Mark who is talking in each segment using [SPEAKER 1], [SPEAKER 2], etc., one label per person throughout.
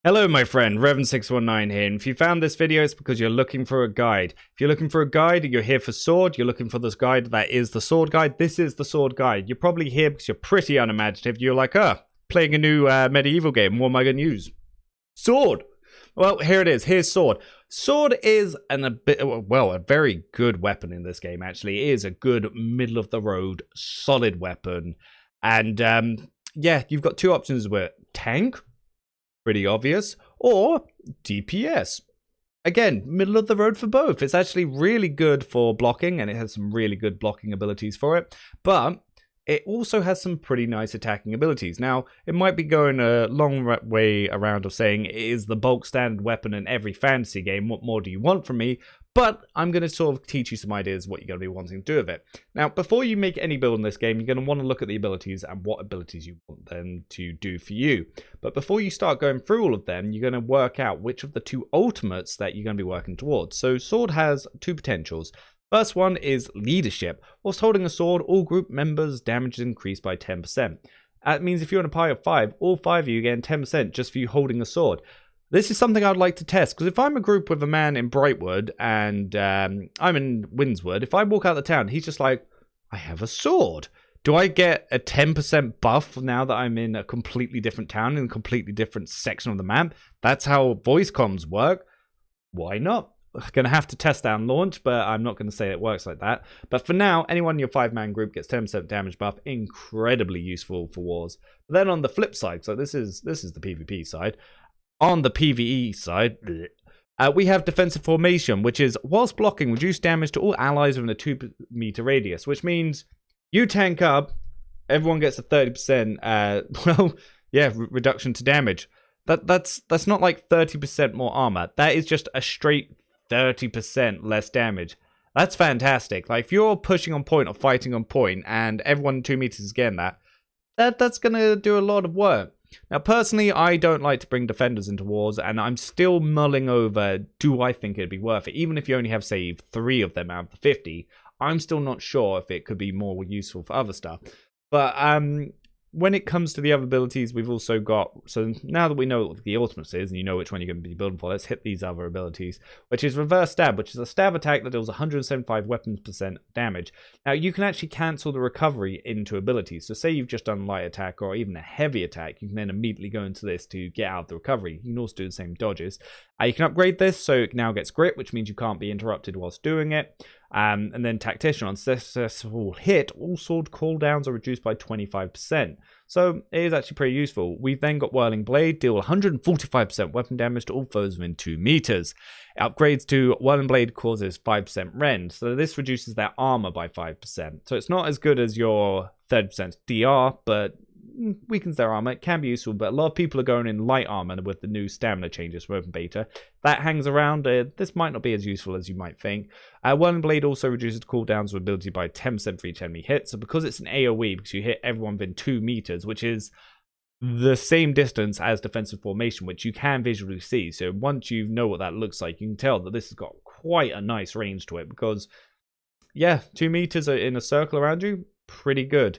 [SPEAKER 1] Hello my friend, Revan619 here, and if you found this video it's because you're looking for a guide. If you're looking for a guide, you're here for sword, you're looking for this guide that is the sword guide, this is the sword guide. You're probably here because you're pretty unimaginative, you're like, playing a new medieval game, what am I going to use? Sword! Well, here it is, here's sword. Sword is a very good weapon in this game actually. It is a good middle of the road, solid weapon. And yeah, you've got two options with tank, pretty obvious, or DPS. Again, middle of the road for both. It's actually really good for blocking, and it has some really good blocking abilities for it, but it also has some pretty nice attacking abilities. Now, it might be going a long way around of saying it is the bulk standard weapon in every fantasy game, what more do you want from me? But I'm going to sort of teach you some ideas what you're going to be wanting to do with it. Now, before you make any build in this game, you're going to want to look at the abilities and what abilities you want them to do for you. But before you start going through all of them, you're going to work out which of the two ultimates that you're going to be working towards. So Sword has two potentials. First one is leadership. Whilst holding a sword, all group members' damage is increased by 10%. That means if you're in a party of 5, all 5 of you get 10% just for you holding a sword. This is something I'd like to test, because if I'm a group with a man in Brightwood and I'm in Windswood, if I walk out of the town, he's just like, I have a sword. Do I get a 10% buff now that I'm in a completely different town, in a completely different section of the map? That's how voice comms work. Why not? I'm going to have to test that on launch, but I'm not going to say it works like that. But for now, anyone in your 5-man group gets 10% damage buff. Incredibly useful for wars. But then on the flip side, so this is the PvP side. On the PvE side, we have defensive formation, which is, whilst blocking, reduce damage to all allies within a 2-meter radius, which means you tank up, everyone gets a 30%, reduction to damage. That's not like 30% more armor. That is just a straight 30% less damage. That's fantastic. Like, if you're pushing on point or fighting on point, and everyone in 2 meters is getting that's going to do a lot of work. Now, personally, I don't like to bring defenders into wars, and I'm still mulling over, do I think it'd be worth it? Even if you only have, say, 3 of them out of the 50, I'm still not sure if it could be more useful for other stuff. But when it comes to the other abilities, we've also got, so now that we know what the ultimates is, and you know which one you're going to be building for, let's hit these other abilities, which is Reverse Stab, which is a stab attack that deals 175 weapons percent damage. Now, you can actually cancel the recovery into abilities. So say you've just done light attack or even a heavy attack, you can then immediately go into this to get out of the recovery. You can also do the same dodges. You can upgrade this, so it now gets Grit, which means you can't be interrupted whilst doing it. And then Tactician, on successful hit, all sword cooldowns are reduced by 25%. So it is actually pretty useful. We've then got Whirling Blade, deal 145% weapon damage to all foes within 2 meters. It upgrades to Whirling Blade causes 5% rend, so this reduces their armor by 5%. So it's not as good as your 30% DR, but weakens their armor. It can be useful, but a lot of people are going in light armor with the new stamina changes for open beta. That hangs around. This might not be as useful as you might think. Whirling Blade also reduces cooldowns of ability by 10% for each enemy hit. So because it's an AoE, because you hit everyone within 2 meters, which is the same distance as defensive formation, which you can visually see. So once you know what that looks like, you can tell that this has got quite a nice range to it, because yeah, 2 meters in a circle around you, pretty good.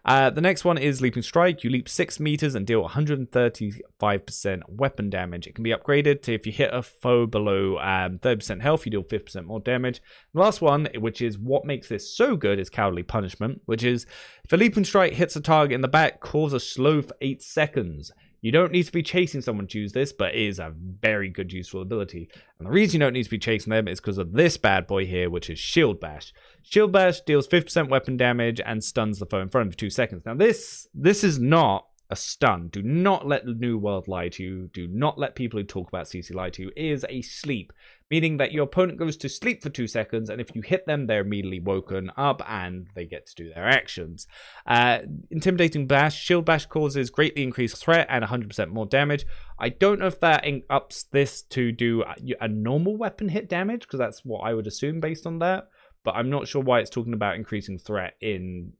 [SPEAKER 1] The next one is Leaping Strike. You leap 6 meters and deal 135% weapon damage. It can be upgraded to, if you hit a foe below 30% health, you deal 50% more damage. The last one, which is what makes this so good, is Cowardly Punishment, which is, if a Leaping Strike hits a target in the back, cause a slow for 8 seconds. You don't need to be chasing someone to use this, but it is a very good useful ability. And the reason you don't need to be chasing them is because of this bad boy here, which is Shield Bash. Shield Bash deals 50% weapon damage and stuns the foe in front of you for 2 seconds. Now this is not a stun. Do not let the New World lie to you. Do not let people who talk about CC lie to you. It is a sleep, meaning that your opponent goes to sleep for 2 seconds, and if you hit them, they're immediately woken up and they get to do their actions. Intimidating Bash. Shield Bash causes greatly increased threat and 100% more damage. I don't know if that ups this to do a normal weapon hit damage, because that's what I would assume based on that, but I'm not sure why it's talking about increasing threat in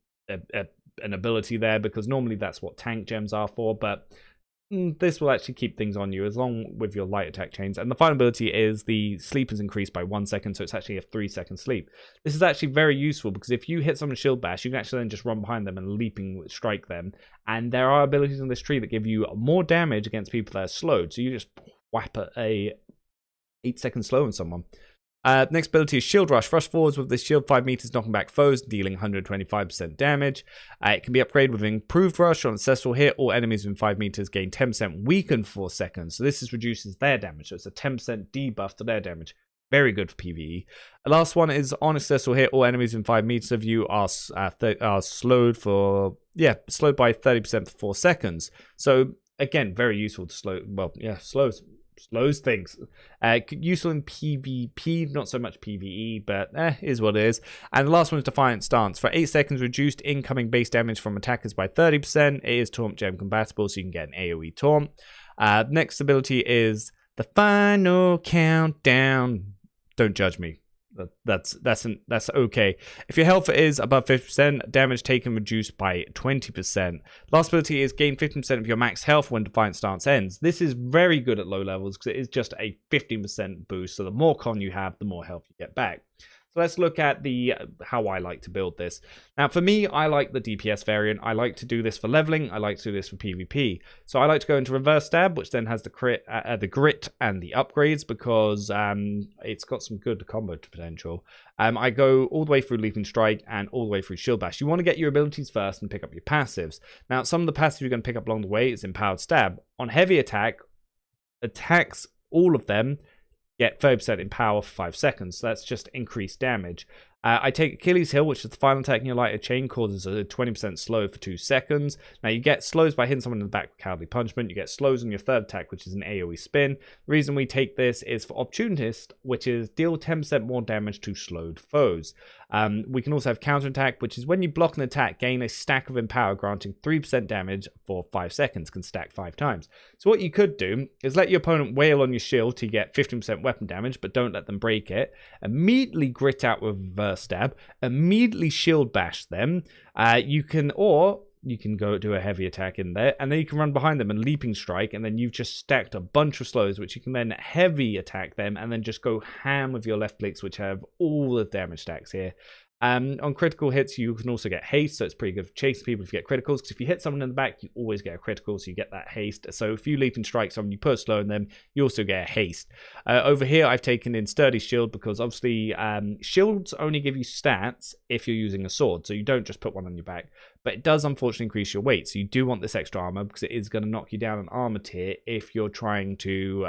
[SPEAKER 1] an ability there, because normally that's what tank gems are for. But this will actually keep things on you as long with your light attack chains. And the final ability is the sleep is increased by 1 second, so it's actually a 3-second sleep. This is actually very useful because if you hit someone shield bash, you can actually then just run behind them and leaping strike them. And there are abilities in this tree that give you more damage against people that are slowed. So you just whap a 8-second slow on someone. Next ability is Shield Rush. Rush forwards with this shield 5 meters, knocking back foes, dealing 125% damage. It can be upgraded with Improved Rush on a successful hit. All enemies within 5 meters gain 10% weakened for 4 seconds. So this reduces their damage. So it's a 10% debuff to their damage. Very good for PvE. The last one is on a successful hit. All enemies within 5 meters of you are slowed for slowed by 30% for 4 seconds. So again, very useful to slows things. Useful in PvP, not so much PvE, but is what it is. And the last one is Defiant Stance. For 8 seconds, reduced incoming base damage from attackers by 30%. It is Taunt Gem compatible, so you can get an AoE Taunt. Next ability is the Final Countdown. Don't judge me. That's okay. If your health is above 50%, damage taken reduced by 20%. Last ability is gain 15% of your max health when Defiant Stance ends. This is very good at low levels because it is just a 15% boost. So the more con you have, the more health you get back. So let's look at how I like to build this. Now, for me, I like the DPS variant. I like to do this for leveling. I like to do this for PvP. So I like to go into Reverse Stab, which then has the grit and the upgrades because it's got some good combo potential. I go all the way through Leaping Strike and all the way through Shield Bash. You want to get your abilities first and pick up your passives. Now, some of the passives you're going to pick up along the way is Empowered Stab. On heavy attack, attacks all of them get 30% in power for 5 seconds. So that's just increased damage. I take Achilles Heel, which is the final attack in your lighter chain, causes a 20% slow for 2 seconds. Now, you get slows by hitting someone in the back with Cowardly Punishment. You get slows on your third attack, which is an AoE spin. The reason we take this is for Opportunist, which is deal 10% more damage to slowed foes. We can also have Counterattack, which is when you block an attack, gain a stack of Empower, granting 3% damage for 5 seconds, can stack 5 times. So what you could do is let your opponent wail on your shield to get 15% weapon damage, but don't let them break it. Immediately grit out with Reverse Stab, immediately shield bash them. You can go do a heavy attack in there, and then you can run behind them and Leaping Strike, and then you've just stacked a bunch of slows, which you can then heavy attack them, and then just go ham with your left clicks, which have all the damage stacks here. On critical hits, you can also get haste, so it's pretty good for chasing people if you get criticals, because if you hit someone in the back, you always get a critical, so you get that haste. So if you Leaping Strike someone, you put a slow in them, you also get a haste. Over here, I've taken in Sturdy Shield, because obviously shields only give you stats if you're using a sword, so you don't just put one on your back. But it does unfortunately increase your weight, so you do want this extra armor, because it is going to knock you down an armor tier if you're trying to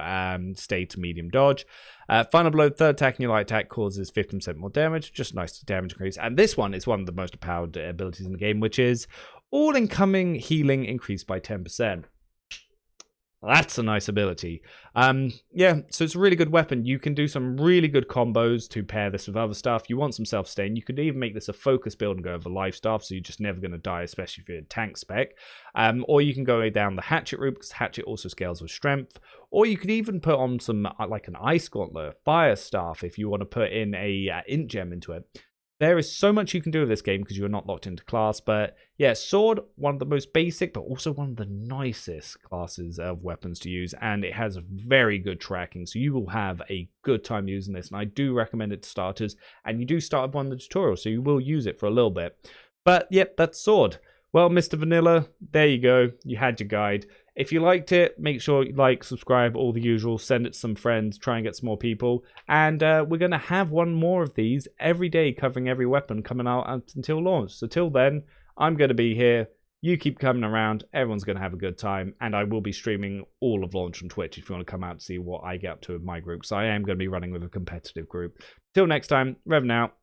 [SPEAKER 1] stay to medium dodge. Final Blow, third attack in your light attack causes 15% more damage, just nice damage increase. And this one is one of the most powered abilities in the game, which is all incoming healing increased by 10%. That's a nice ability. Yeah, so it's a really good weapon. You can do some really good combos to pair this with other stuff. You want some self-sustain. You could even make this a focus build and go over life stuff, so you're just never going to die, especially if you're in tank spec. Or you can go down the Hatchet route, because Hatchet also scales with strength. Or you could even put on some, like an Ice Gauntlet, Fire Staff, if you want to put in a Int Gem into it. There is so much you can do with this game because you're not locked into class. But yeah, Sword, one of the most basic, but also one of the nicest classes of weapons to use. And it has very good tracking. So you will have a good time using this. And I do recommend it to starters. And you do start with one of the tutorials, so you will use it for a little bit. But yep, that's Sword. Well, Mr. Vanilla, there you go. You had your guide. If you liked it, make sure you like, subscribe, all the usual. Send it to some friends. Try and get some more people. And we're going to have one more of these every day covering every weapon coming out until launch. So till then, I'm going to be here. You keep coming around. Everyone's going to have a good time. And I will be streaming all of launch on Twitch if you want to come out to see what I get up to with my group. So I am going to be running with a competitive group. Till next time, Revan out.